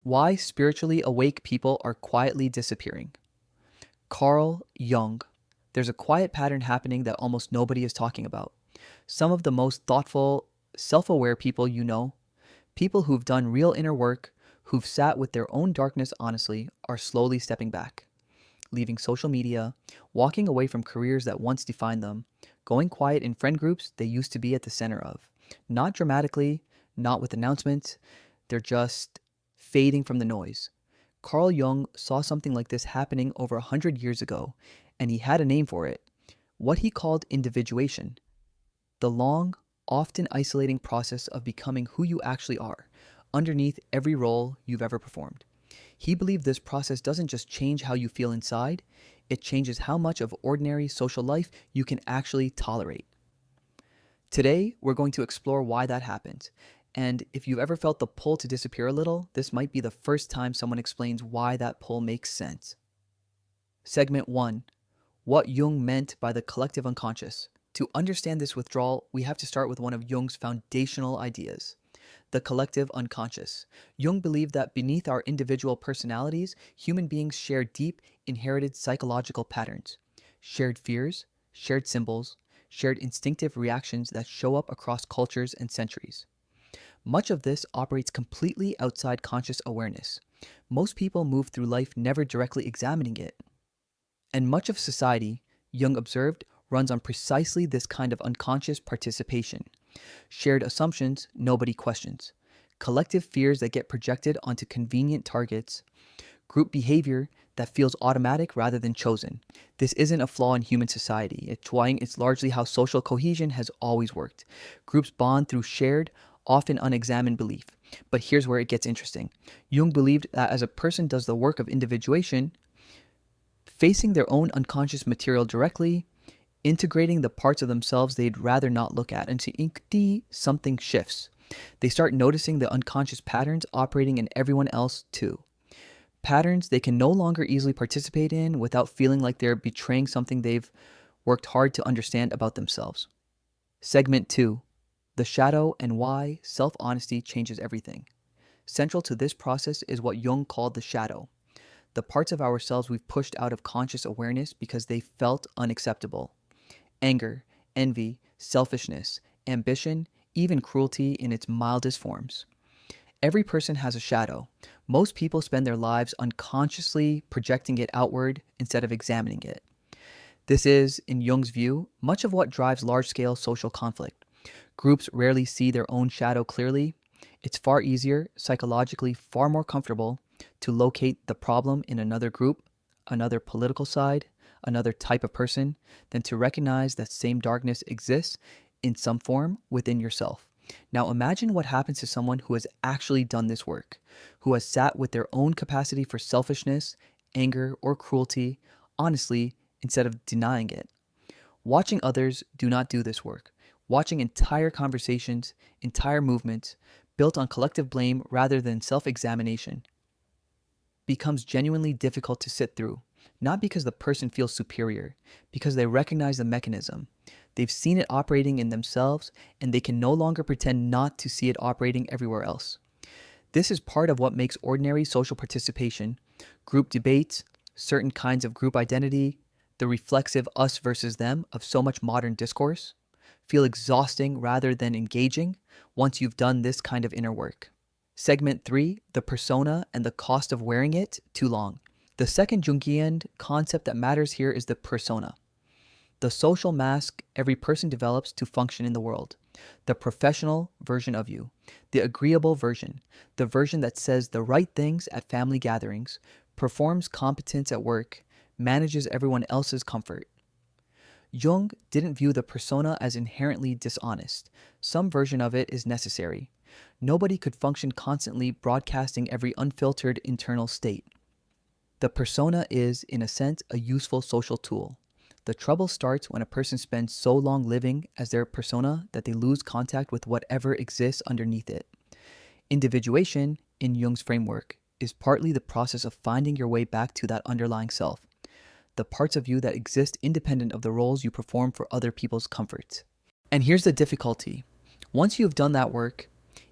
Why spiritually awake people are quietly disappearing. Carl Jung. There's a quiet pattern happening that almost nobody is talking about. Some of the most thoughtful, self aware people you know, people who've done real inner work, who've sat with their own darkness honestly, are slowly stepping back, leaving social media, walking away from careers that once defined them, going quiet in friend groups they used to be at the center of. Not dramatically, not with announcements, they're just fading from the noise. Carl Jung saw something like this happening over 100 years ago, and he had a name for it, what he called individuation, the long, often isolating process of becoming who you actually are, underneath every role you've ever performed. He believed this process doesn't just change how you feel inside, it changes how much of ordinary social life you can actually tolerate. Today, we're going to explore why that happens. And if you've ever felt the pull to disappear a little, this might be the first time someone explains why that pull makes sense. Segment 1. What Jung meant by the collective unconscious. To understand this withdrawal, we have to start with one of Jung's foundational ideas, the collective unconscious. Jung believed that beneath our individual personalities, human beings share deep, inherited psychological patterns, shared fears, shared symbols, shared instinctive reactions that show up across cultures and centuries. Much of this operates completely outside conscious awareness. Most people move through life never directly examining it. And much of society, Jung observed, runs on precisely this kind of unconscious participation. Shared assumptions nobody questions. Collective fears that get projected onto convenient targets. Group behavior that feels automatic rather than chosen. This isn't a flaw in human society. It's largely how social cohesion has always worked. Groups bond through shared, often unexamined belief. But here's where it gets interesting. Jung believed that as a person does the work of individuation, facing their own unconscious material directly, integrating the parts of themselves they'd rather not look at, and see something shifts. They start noticing the unconscious patterns operating in everyone else too. Patterns they can no longer easily participate in without feeling like they're betraying something they've worked hard to understand about themselves. Segment 2. The shadow and why self-honesty changes everything. Central to this process is what Jung called the shadow, the parts of ourselves we've pushed out of conscious awareness because they felt unacceptable. Anger, envy, selfishness, ambition, even cruelty in its mildest forms. Every person has a shadow. Most people spend their lives unconsciously projecting it outward instead of examining it. This is, in Jung's view, much of what drives large-scale social conflict. Groups rarely see their own shadow clearly. It's far easier, psychologically far more comfortable, to locate the problem in another group, another political side, another type of person, than to recognize that same darkness exists in some form within yourself. Now imagine what happens to someone who has actually done this work, who has sat with their own capacity for selfishness, anger, or cruelty, honestly, instead of denying it. Watching others do not do this work. Watching entire conversations, entire movements, built on collective blame rather than self-examination, becomes genuinely difficult to sit through. Not because the person feels superior, because they recognize the mechanism. They've seen it operating in themselves, and they can no longer pretend not to see it operating everywhere else. This is part of what makes ordinary social participation, group debates, certain kinds of group identity, the reflexive us versus them of so much modern discourse, feel exhausting rather than engaging once you've done this kind of inner work. Segment 3, the persona and the cost of wearing it too long. The second Jungian concept that matters here is the persona, the social mask every person develops to function in the world, the professional version of you, the agreeable version, the version that says the right things at family gatherings, performs competence at work, manages everyone else's comfort. Jung didn't view the persona as inherently dishonest. Some version of it is necessary. Nobody could function constantly broadcasting every unfiltered internal state. The persona is, in a sense, a useful social tool. The trouble starts when a person spends so long living as their persona that they lose contact with whatever exists underneath it. Individuation, in Jung's framework, is partly the process of finding your way back to that underlying self, the parts of you that exist independent of the roles you perform for other people's comfort. And here's the difficulty. Once you've done that work,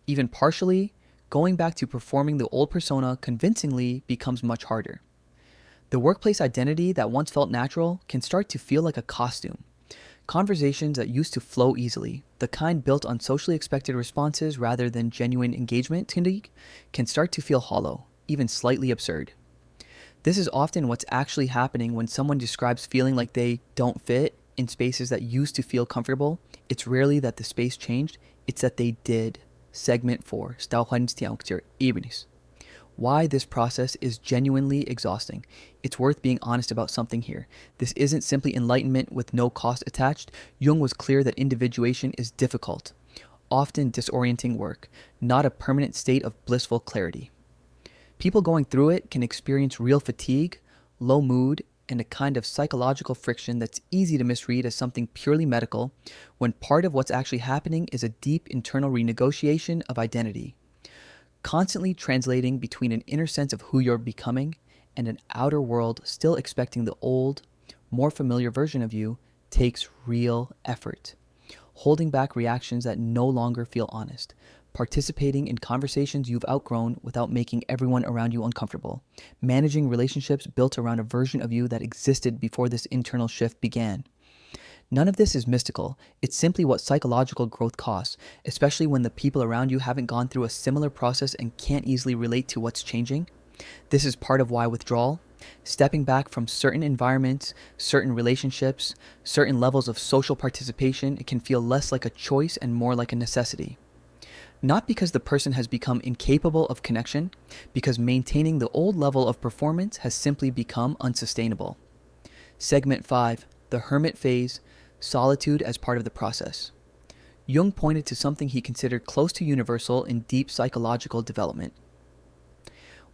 even partially, Going back to performing the old persona convincingly becomes much harder. The workplace identity that once felt natural can start to feel like a costume. Conversations that used to flow easily, the kind built on socially expected responses rather than genuine engagement, can start to feel hollow, even slightly absurd. This is often what's actually happening when someone describes feeling like they don't fit in spaces that used to feel comfortable. It's rarely that the space changed, it's that they did. Segment 4, Evenis. Why this process is genuinely exhausting. It's worth being honest about something here. This isn't simply enlightenment with no cost attached. Jung was clear that individuation is difficult, often disorienting work, not a permanent state of blissful clarity. People going through it can experience real fatigue, low mood, and a kind of psychological friction that's easy to misread as something purely medical, when part of what's actually happening is a deep internal renegotiation of identity. Constantly translating between an inner sense of who you're becoming and an outer world still expecting the old, more familiar version of you takes real effort. Holding back reactions that no longer feel honest. Participating in conversations you've outgrown without making everyone around you uncomfortable. Managing relationships built around a version of you that existed before this internal shift began. None of this is mystical. It's simply what psychological growth costs, especially when the people around you haven't gone through a similar process and can't easily relate to what's changing. This is part of why withdrawal, stepping back from certain environments, certain relationships, certain levels of social participation, it can feel less like a choice and more like a necessity. Not because the person has become incapable of connection, because maintaining the old level of performance has simply become unsustainable. Segment 5, the Hermit phase, solitude as part of the process. Jung pointed to something he considered close to universal in deep psychological development.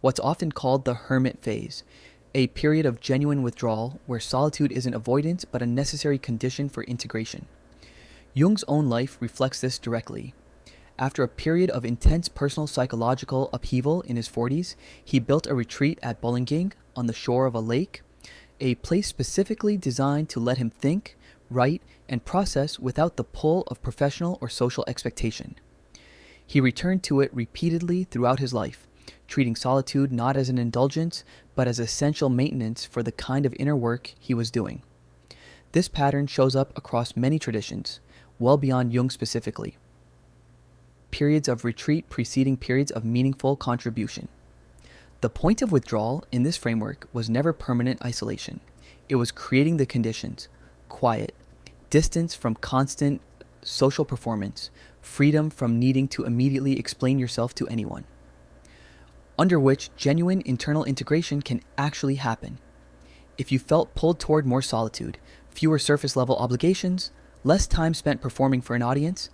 What's often called the Hermit phase, a period of genuine withdrawal where solitude isn't avoidance but a necessary condition for integration. Jung's own life reflects this directly. After a period of intense personal psychological upheaval in his 40s, he built a retreat at Bollinging on the shore of a lake, a place specifically designed to let him think, write, and process without the pull of professional or social expectation. He returned to it repeatedly throughout his life, treating solitude not as an indulgence, but as essential maintenance for the kind of inner work he was doing. This pattern shows up across many traditions, well beyond Jung specifically. Periods of retreat preceding periods of meaningful contribution. The point of withdrawal in this framework was never permanent isolation. It was creating the conditions: quiet, distance from constant social performance, freedom from needing to immediately explain yourself to anyone, under which genuine internal integration can actually happen. If you felt pulled toward more solitude, fewer surface level obligations, less time spent performing for an audience,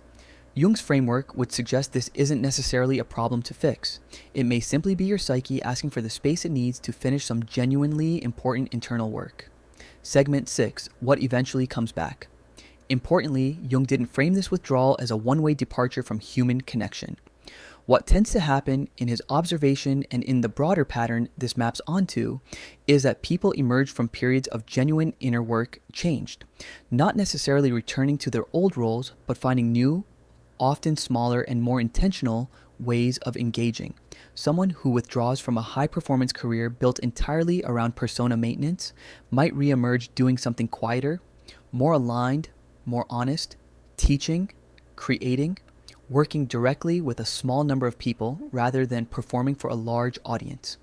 Jung's framework would suggest this isn't necessarily a problem to fix. It may simply be your psyche asking for the space it needs to finish some genuinely important internal work. Segment 6, what eventually comes back. Importantly, Jung didn't frame this withdrawal as a one-way departure from human connection. What tends to happen in his observation and in the broader pattern this maps onto is that people emerge from periods of genuine inner work changed, not necessarily returning to their old roles, but finding new, often smaller and more intentional ways of engaging. Someone who withdraws from a high-performance career built entirely around persona maintenance might reemerge doing something quieter, more aligned, more honest, teaching, creating, working directly with a small number of people rather than performing for a large audience.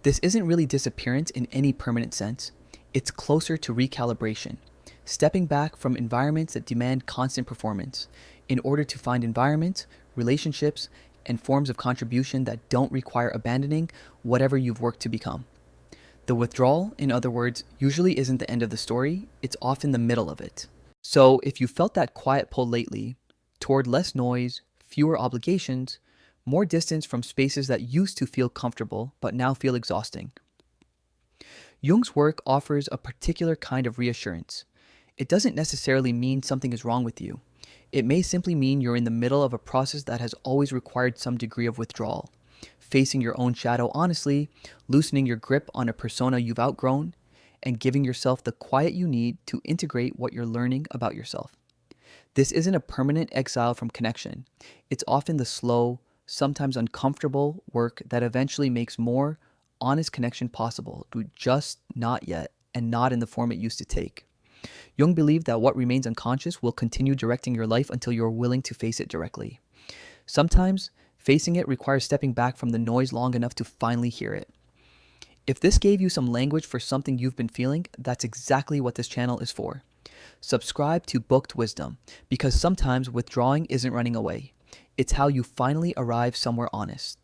This isn't really disappearance in any permanent sense. It's closer to recalibration, stepping back from environments that demand constant performance in order to find environments, relationships, and forms of contribution that don't require abandoning whatever you've worked to become. The withdrawal, in other words, usually isn't the end of the story, it's often the middle of it. So if you felt that quiet pull lately, toward less noise, fewer obligations, more distance from spaces that used to feel comfortable but now feel exhausting, Jung's work offers a particular kind of reassurance. It doesn't necessarily mean something is wrong with you. It may simply mean you're in the middle of a process that has always required some degree of withdrawal, facing your own shadow honestly, loosening your grip on a persona you've outgrown, and giving yourself the quiet you need to integrate what you're learning about yourself. This isn't a permanent exile from connection. It's often the slow, sometimes uncomfortable work that eventually makes more honest connection possible, just not yet, and not in the form it used to take. Jung believed that what remains unconscious will continue directing your life until you're willing to face it directly. Sometimes, facing it requires stepping back from the noise long enough to finally hear it. If this gave you some language for something you've been feeling, that's exactly what this channel is for. Subscribe to Booked Wisdom, because sometimes withdrawing isn't running away. It's how you finally arrive somewhere honest.